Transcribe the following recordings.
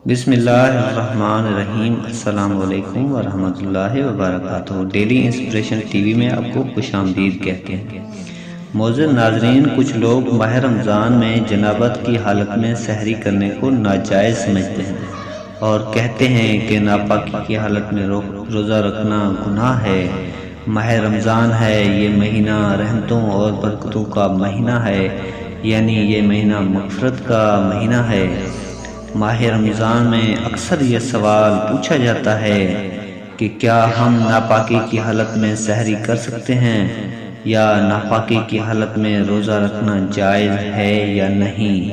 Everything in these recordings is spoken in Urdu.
بسم اللہ الرحمن الرحیم۔ السلام علیکم ورحمۃ اللہ وبرکاتہ۔ ڈیلی انسپریشن ٹی وی میں آپ کو خوش آمدید کہتے ہیں۔ معزز ناظرین، کچھ لوگ ماہ رمضان میں جنابت کی حالت میں سحری کرنے کو ناجائز سمجھتے ہیں اور کہتے ہیں کہ ناپاکی کی حالت میں روزہ رکھنا گناہ ہے۔ ماہ رمضان ہے، یہ مہینہ رحمتوں اور برکتوں کا مہینہ ہے، یعنی یہ مہینہ مغفرت کا مہینہ ہے۔ ماہ رمضان میں اکثر یہ سوال پوچھا جاتا ہے کہ کیا ہم ناپاکی کی حالت میں سحری کر سکتے ہیں یا ناپاکی کی حالت میں روزہ رکھنا جائز ہے یا نہیں؟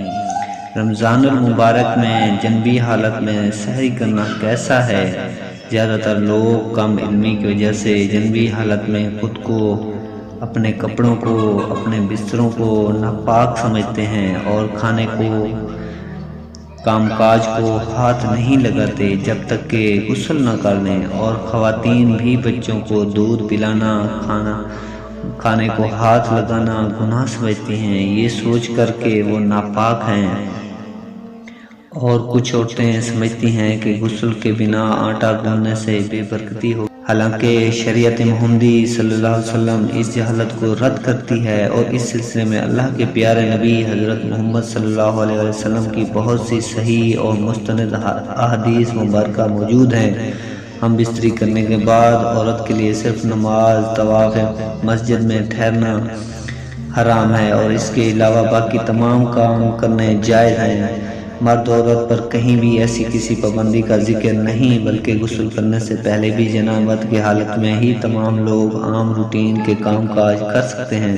رمضان المبارک میں جنبی حالت میں سحری کرنا کیسا ہے؟ زیادہ تر لوگ کم علمی کی وجہ سے جنبی حالت میں خود کو، اپنے کپڑوں کو، اپنے بستروں کو ناپاک سمجھتے ہیں اور کھانے کو، کام کاج کو ہاتھ نہیں لگاتے جب تک کہ غسل نہ کر لیں، اور خواتین بھی بچوں کو دودھ پلانا، کھانے کو ہاتھ لگانا گناہ سمجھتی ہیں، یہ سوچ کر کہ وہ ناپاک ہیں۔ اور کچھ عورتیں سمجھتی ہیں کہ غسل کے بنا آٹا گوندنے سے بے برکتی ہو، حالانکہ شریعت محمدی صلی اللہ علیہ وسلم اس جہالت کو رد کرتی ہے، اور اس سلسلے میں اللہ کے پیارے نبی حضرت محمد صلی اللہ علیہ وسلم کی بہت سی صحیح اور مستند احادیث مبارکہ موجود ہیں۔ ہم بستری کرنے کے بعد عورت کے لیے صرف نماز، طواف مسجد میں ٹھہرنا حرام ہے، اور اس کے علاوہ باقی تمام کام کرنے جائز ہیں۔ مرد عورت پر کہیں بھی ایسی کسی پابندی کا ذکر نہیں، بلکہ غسل کرنے سے پہلے بھی جنابت کی حالت میں ہی تمام لوگ عام روٹین کے کام کاج کر سکتے ہیں۔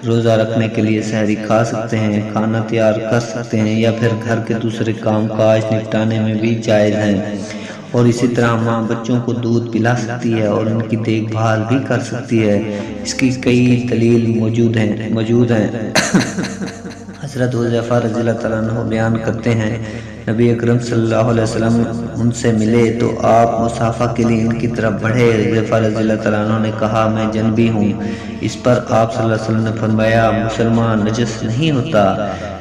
روزہ رکھنے کے لیے سحری کھا سکتے ہیں، کھانا تیار کر سکتے ہیں، یا پھر گھر کے دوسرے کام کاج نپٹانے میں بھی جائز ہیں، اور اسی طرح ماں بچوں کو دودھ پلا سکتی ہے اور ان کی دیکھ بھال بھی کر سکتی ہے۔ اس کی کئی دلیل موجود ہیں۔ حضرت حذیفہ رضی اللہ تعالیٰ عنہ بیان کرتے ہیں، نبی اکرم صلی اللہ علیہ وسلم ان سے ملے تو آپ مصافحہ کے لیے ان کی طرف بڑھے۔ حذیفہ رضی اللہ تعالیٰ عنہ نے کہا، میں جنبی ہوں۔ اس پر آپ صلی اللہ علیہ وسلم نے فرمایا، مسلمان نجس نہیں ہوتا۔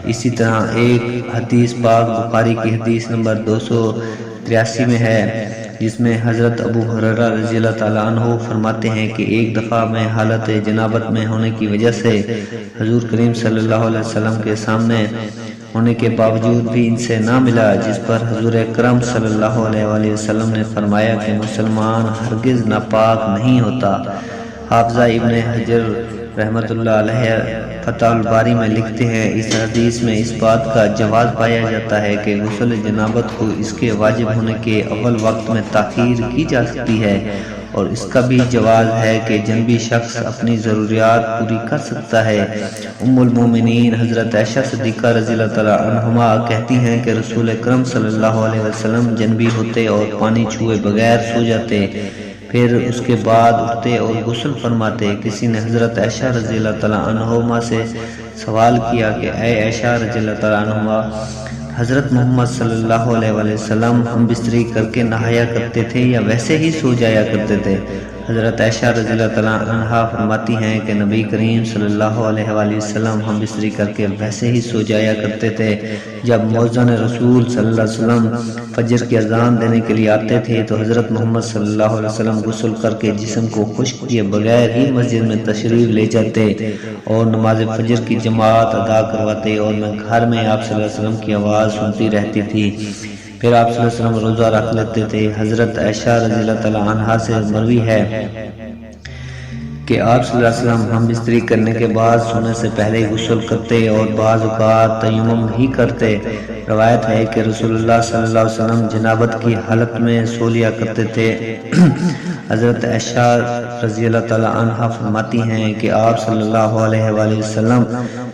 اسی طرح ایک حدیث پاک بخاری کی حدیث نمبر 283 میں ہے، جس میں حضرت ابو ہریرہ رضی اللہ تعالیٰ عنہ فرماتے ہیں کہ ایک دفعہ میں حالت جنابت میں ہونے کی وجہ سے حضور کریم صلی اللہ علیہ وسلم کے سامنے ہونے کے باوجود بھی ان سے نہ ملا، جس پر حضور اکرم صلی اللہ علیہ وسلم نے فرمایا کہ مسلمان ہرگز ناپاک نہیں ہوتا۔ حافظہ ابن حجر رحمۃ اللہ علیہ فتح الباری میں لکھتے ہیں، اس حدیث میں اس بات کا جواز پایا جاتا ہے کہ غسل جنابت کو اس کے واجب ہونے کے اول وقت میں تاخیر کی جا سکتی ہے، اور اس کا بھی جواز ہے کہ جنبی شخص اپنی ضروریات پوری کر سکتا ہے۔ ام المومنین حضرت عائشہ صدیقہ رضی اللہ تعالیٰ عنہما کہتی ہیں کہ رسول اکرم صلی اللہ علیہ وسلم جنبی ہوتے اور پانی چھوئے بغیر سو جاتے، پھر اس کے بعد اٹھتے اور غسل فرماتے۔ کسی نے حضرت عائشہ رضی اللہ تعالیٰ عنہما سے سوال کیا کہ اے عائشہ رضی اللہ تعالیٰ عنہما، حضرت محمد صلی اللہ علیہ وسلم ہم بستری کر کے نہایا کرتے تھے یا ویسے ہی سو جایا کرتے تھے؟ حضرت عائشہ رضی اللہ تعالیٰ عنہا فرماتی ہیں کہ نبی کریم صلی اللہ علیہ وسلم ہم بستری کر کے ویسے ہی سو جایا کرتے تھے۔ جب مؤذن رسول صلی اللہ علیہ وسلم فجر کی اذان دینے کے لیے آتے تھے تو حضرت محمد صلی اللہ علیہ وسلم غسل کر کے جسم کو خشک کیے بغیر ہی مسجد میں تشریف لے جاتے اور نماز فجر کی جماعت ادا کرواتے، اور میں گھر میں آپ صلی اللہ علیہ وسلم کی آواز سنتی رہتی تھی۔ پھر آپ صلی اللہ علیہ وسلم روزہ رکھ لیتے تھے۔ حضرت عائشہ رضی اللہ تعالیٰ عنہا سے مروی ہے کہ آپ صلی اللہ علیہ وسلم ہم بستری کرنے کے بعد سونے سے پہلے غسل کرتے اور بعض اوقات تیمم بھی کرتے۔ روایت ہے کہ رسول اللہ صلی اللہ علیہ وسلم جنابت کی حالت میں سو لیا کرتے تھے۔ حضرت عائشہ رضی اللہ تعالیٰ عنہا فرماتی ہیں کہ آپ صلی اللہ علیہ وسلم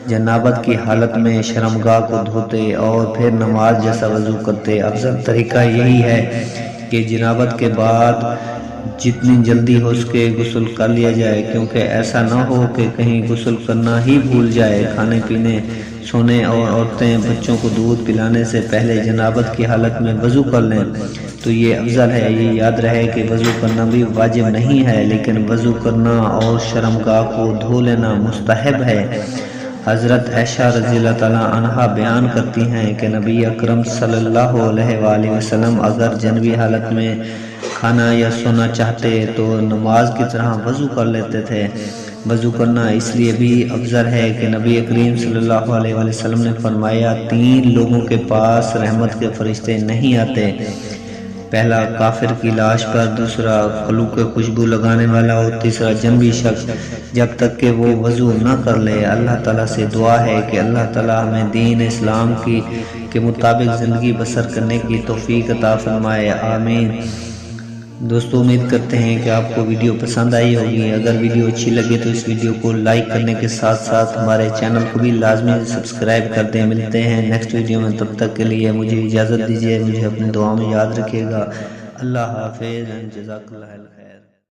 جنابت کی حالت میں شرمگاہ کو دھوتے اور پھر نماز جیسا وضو کرتے۔ افضل طریقہ یہی ہے کہ جنابت کے بعد جتنی جلدی ہو سکے غسل کر لیا جائے، کیونکہ ایسا نہ ہو کہ کہیں غسل کرنا ہی بھول جائے۔ کھانے پینے، سونے اور عورتیں بچوں کو دودھ پلانے سے پہلے جنابت کی حالت میں وضو کر لیں تو یہ افضل ہے۔ یہ یاد رہے کہ وضو کرنا بھی واجب نہیں ہے، لیکن وضو کرنا اور شرمگاہ کو دھو لینا مستحب ہے۔ حضرت عائشہ رضی اللہ تعالیٰ عنہا بیان کرتی ہیں کہ نبی اکرم صلی اللہ علیہ وآلہ وسلم اگر جنبی حالت میں کھانا یا سونا چاہتے تو نماز کی طرح وضو کر لیتے تھے۔ وضو کرنا اس لیے بھی افضل ہے کہ نبی کریم صلی اللہ علیہ وآلہ وسلم نے فرمایا 3 لوگوں کے پاس رحمت کے فرشتے نہیں آتے، پہلا کافر کی لاش پر، دوسرا خلوق کے خوشبو لگانے والا اور تیسرا جنبی شخص جب تک کہ وہ وضو نہ کر لے۔ اللہ تعالیٰ سے دعا ہے کہ اللہ تعالیٰ ہمیں دین اسلام کے مطابق زندگی بسر کرنے کی توفیق عطا فرمائے، آمین۔ دوستو امید کرتے ہیں کہ آپ کو ویڈیو پسند آئی ہوگی۔ اگر ویڈیو اچھی لگے تو اس ویڈیو کو لائک کرنے کے ساتھ ساتھ ہمارے چینل کو بھی لازمی سبسکرائب کر دیں۔ ملتے ہیں نیکسٹ ویڈیو میں، تب تک کے لیے مجھے اجازت دیجیے، مجھے اپنی دعا میں یاد رکھیے گا۔ اللہ حافظ، جزاک اللہ خیر۔